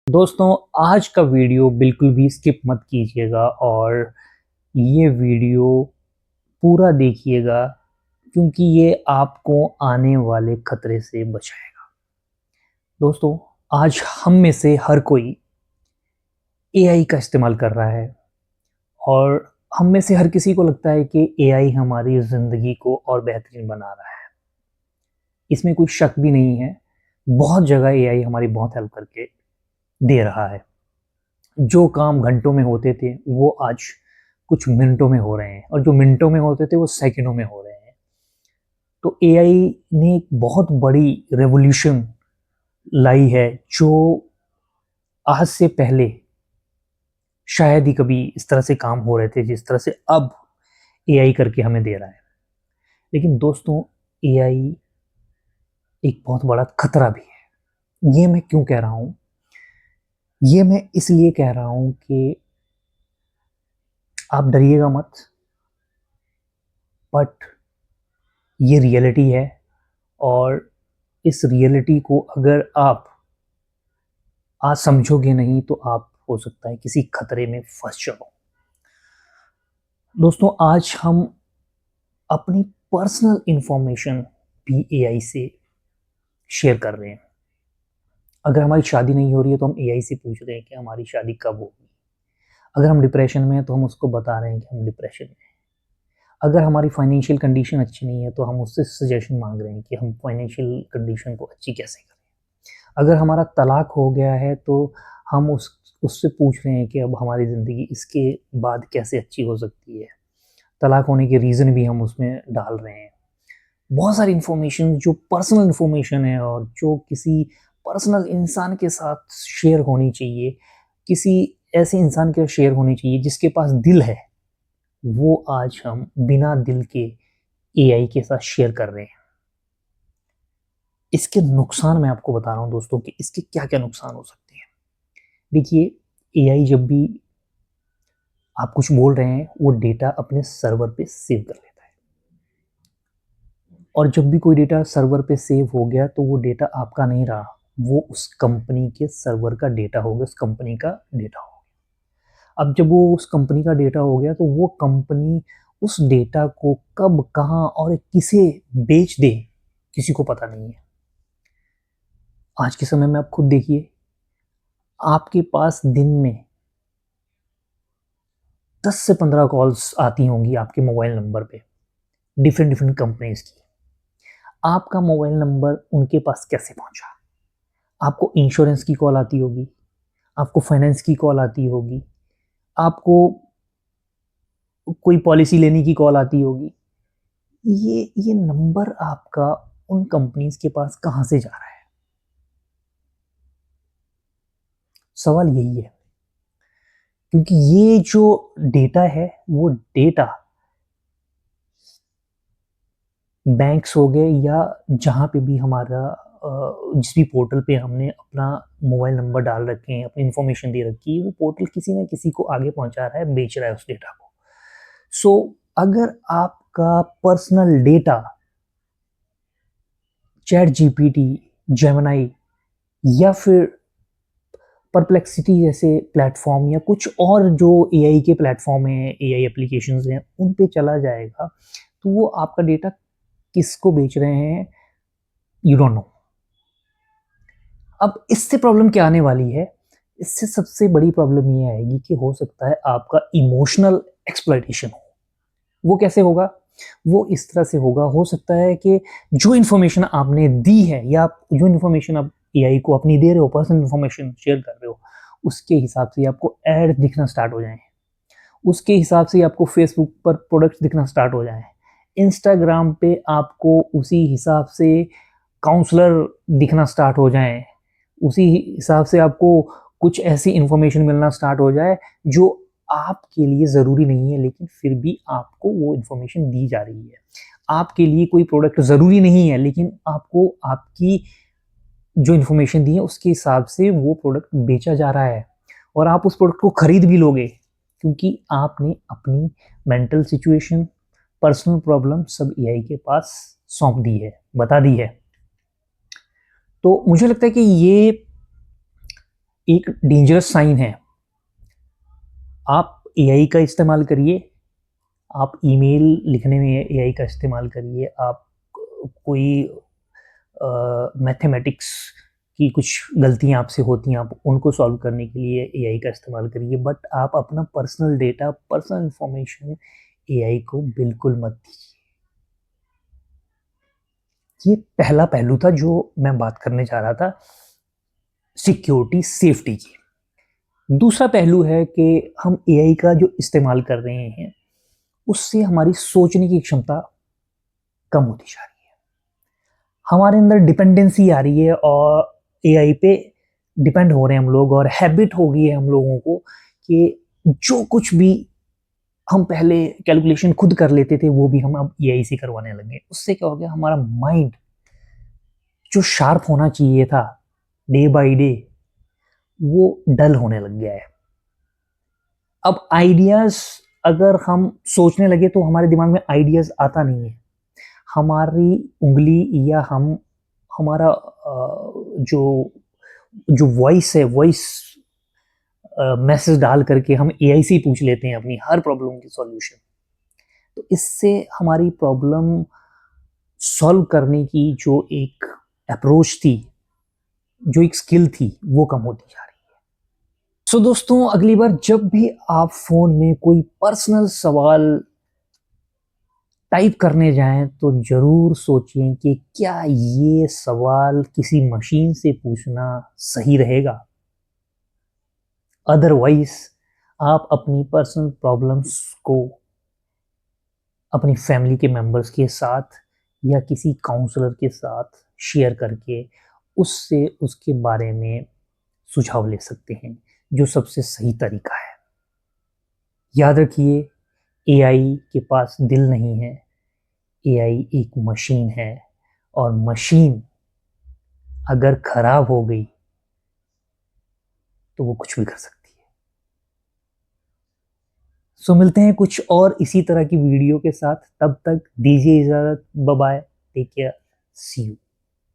दोस्तों, आज का वीडियो बिल्कुल भी स्किप मत कीजिएगा और ये वीडियो पूरा देखिएगा क्योंकि ये आपको आने वाले खतरे से बचाएगा। दोस्तों, आज हम में से हर कोई एआई का इस्तेमाल कर रहा है और हम में से हर किसी को लगता है कि एआई हमारी ज़िंदगी को और बेहतरीन बना रहा है। इसमें कोई शक भी नहीं है। बहुत जगह एआई हमारी बहुत हेल्प करके दे रहा है। जो काम घंटों में होते थे वो आज कुछ मिनटों में हो रहे हैं और जो मिनटों में होते थे वो सेकंडों में हो रहे हैं। तो एआई ने एक बहुत बड़ी रेवोल्यूशन लाई है जो आज से पहले शायद ही कभी इस तरह से काम हो रहे थे जिस तरह से अब एआई करके हमें दे रहा है। लेकिन दोस्तों, एआई एक बहुत बड़ा खतरा भी है। ये मैं क्यों कह रहा हूँ? ये मैं इसलिए कह रहा हूँ कि आप डरिएगा मत, बट ये रियलिटी है और इस रियलिटी को अगर आप आज समझोगे नहीं तो आप हो सकता है किसी खतरे में फंस जाओ। दोस्तों, आज हम अपनी पर्सनल इंफॉर्मेशन भी एआई से शेयर कर रहे हैं। अगर हमारी शादी नहीं हो रही है तो हम एआई से पूछ रहे हैं कि हमारी शादी कब होगी। अगर हम डिप्रेशन में हैं तो हम उसको बता रहे हैं कि हम डिप्रेशन में हैं। अगर हमारी फाइनेंशियल कंडीशन अच्छी नहीं है तो हम उससे सजेशन मांग रहे हैं कि हम फाइनेंशियल कंडीशन को अच्छी कैसे करें। अगर हमारा तलाक हो गया है तो हम उससे पूछ रहे हैं कि अब हमारी ज़िंदगी इसके बाद कैसे अच्छी हो सकती है। तलाक होने के रीज़न भी हम उसमें डाल रहे हैं। बहुत सारी इन्फॉर्मेशन जो पर्सनल इन्फॉर्मेशन है और जो किसी पर्सनल इंसान के साथ शेयर होनी चाहिए, किसी ऐसे इंसान के साथ शेयर होनी चाहिए जिसके पास दिल है, वो आज हम बिना दिल के एआई के साथ शेयर कर रहे हैं। इसके नुकसान मैं आपको बता रहा हूँ दोस्तों कि इसके क्या-क्या नुकसान हो सकते हैं। देखिए, एआई जब भी आप कुछ बोल रहे हैं, वो डेटा अपने सर्वर पे सेव कर लेता है और जब भी कोई डेटा सर्वर पे सेव हो गया, तो वो डेटा आपका नहीं रहा, वो उस कंपनी के सर्वर का डेटा हो गया, उस कंपनी का डेटा हो गया। अब जब वो उस कंपनी का डेटा हो गया, तो वो कंपनी उस डेटा को कब, कहाँ और किसे बेच दे, किसी को पता नहीं है। आज के समय में आप खुद देखिए, आपके पास दिन में 10 से 15 कॉल्स आती होंगी आपके मोबाइल नंबर पे, डिफरेंट डिफरेंट कंपनीज़ की। आपका मोबाइल नंबर उनके पास कैसे पहुँचा? आपको इंश्योरेंस की कॉल आती होगी, आपको फाइनेंस की कॉल आती होगी, आपको कोई पॉलिसी लेने की कॉल आती होगी। ये नंबर आपका उन कंपनीज़ के पास कहाँ से जा रहा है? सवाल यही है, क्योंकि ये जो डेटा है, वो डेटा बैंक्स हो गए या जहाँ पे भी हमारा जिस भी पोर्टल पे हमने अपना मोबाइल नंबर डाल रखे हैं, अपनी इन्फॉर्मेशन दे रखी है, वो पोर्टल किसी न किसी को आगे पहुँचा रहा है, बेच रहा है उस डेटा को। सो अगर आपका personal data chat GPT, Gemini या फिर परप्लेक्सिटी जैसे प्लेटफ़ॉर्म या कुछ और जो एआई के प्लेटफ़ॉर्म हैं, एआई एप्लीकेशंस हैं, उन पे चला जाएगा, तो वो आपका डेटा किसको बेच रहे हैं, यू डोंट नो। अब इससे प्रॉब्लम क्या आने वाली है? इससे सबसे बड़ी प्रॉब्लम ये आएगी कि हो सकता है आपका इमोशनल एक्सप्लॉइटेशन हो। वो कैसे होगा? वो इस तरह से होगा, हो सकता है कि जो इन्फॉर्मेशन आपने दी है या आप जो इन्फॉर्मेशन आप एआई को अपनी दे रहे हो, पर्सनल इन्फॉर्मेशन शेयर कर रहे हो, उसके हिसाब से आपको ऐड दिखना स्टार्ट हो जाएँ। उसके हिसाब से आपको फेसबुक पर प्रोडक्ट्स दिखना स्टार्ट हो जाएँ। इंस्टाग्राम पे आपको उसी हिसाब से काउंसलर दिखना स्टार्ट हो जाएँ। उसी हिसाब से आपको कुछ ऐसी इन्फॉर्मेशन मिलना स्टार्ट हो जाए जो आपके लिए ज़रूरी नहीं है, लेकिन फिर भी आपको वो इन्फॉर्मेशन दी जा रही है। आपके लिए कोई प्रोडक्ट ज़रूरी नहीं है, लेकिन आपको आपकी जो इन्फॉर्मेशन दी है उसके हिसाब से वो प्रोडक्ट बेचा जा रहा है और आप उस प्रोडक्ट को खरीद भी लोगे क्योंकि आपने अपनी मेंटल सिचुएशन, पर्सनल प्रॉब्लम सब एआई के पास सौंप दी है, बता दी है। तो मुझे लगता है कि ये एक डेंजरस साइन है। आप एआई का इस्तेमाल करिए, आप ईमेल लिखने में एआई का इस्तेमाल करिए, आप कोई मैथमेटिक्स की कुछ गलतियाँ आपसे होती हैं, आप उनको सॉल्व करने के लिए एआई का इस्तेमाल करिए, बट आप अपना personal data, personal information AI को बिल्कुल मत दीजिए। ये पहला पहलू था जो मैं बात करने जा रहा था, सिक्योरिटी, सेफ्टी की। दूसरा पहलू है कि हम एआई का जो इस्तेमाल कर रहे हैं, उससे हमारी सोचने की क्षमता कम होती जा रही है। हमारे अंदर डिपेंडेंसी आ रही है और एआई पे डिपेंड हो रहे हैं हम लोग, और हैबिट हो गई है हम लोगों को कि जो कुछ भी हम पहले कैलकुलेशन खुद कर लेते थे, वो भी हम अब एआई से करवाने लगे। उससे क्या हो गया, हमारा माइंड जो शार्प होना चाहिए था डे बाय डे, वो डल होने लग गया है। अब आइडियाज अगर हम सोचने लगे तो हमारे दिमाग में आइडियाज आता नहीं है। हमारी उंगली या हम हमारा जो जो वॉइस है, वॉइस मैसेज डाल करके हम एआई से ही पूछ लेते हैं अपनी हर प्रॉब्लम की सॉल्यूशन। तो इससे हमारी प्रॉब्लम सॉल्व करने की जो एक अप्रोच थी, जो एक स्किल थी, वो कम होती जा रही है। सो दोस्तों, अगली बार जब भी आप फोन में कोई पर्सनल सवाल टाइप करने जाएं तो जरूर सोचें कि क्या ये सवाल किसी मशीन से पूछना सही रहेगा। अदरवाइज आप अपनी पर्सनल प्रॉब्लम्स को अपनी फैमिली के मेंबर्स के साथ या किसी काउंसलर के साथ शेयर करके उससे उसके बारे में सुझाव ले सकते हैं, जो सबसे सही तरीका है। याद रखिए, एआई के पास दिल नहीं है, एआई एक मशीन है, और मशीन अगर खराब हो गई तो वो कुछ भी कर सकती है। सो मिलते हैं कुछ और इसी तरह की वीडियो के साथ, तब तक दीजिए इजाजत, bye bye, take care, see you.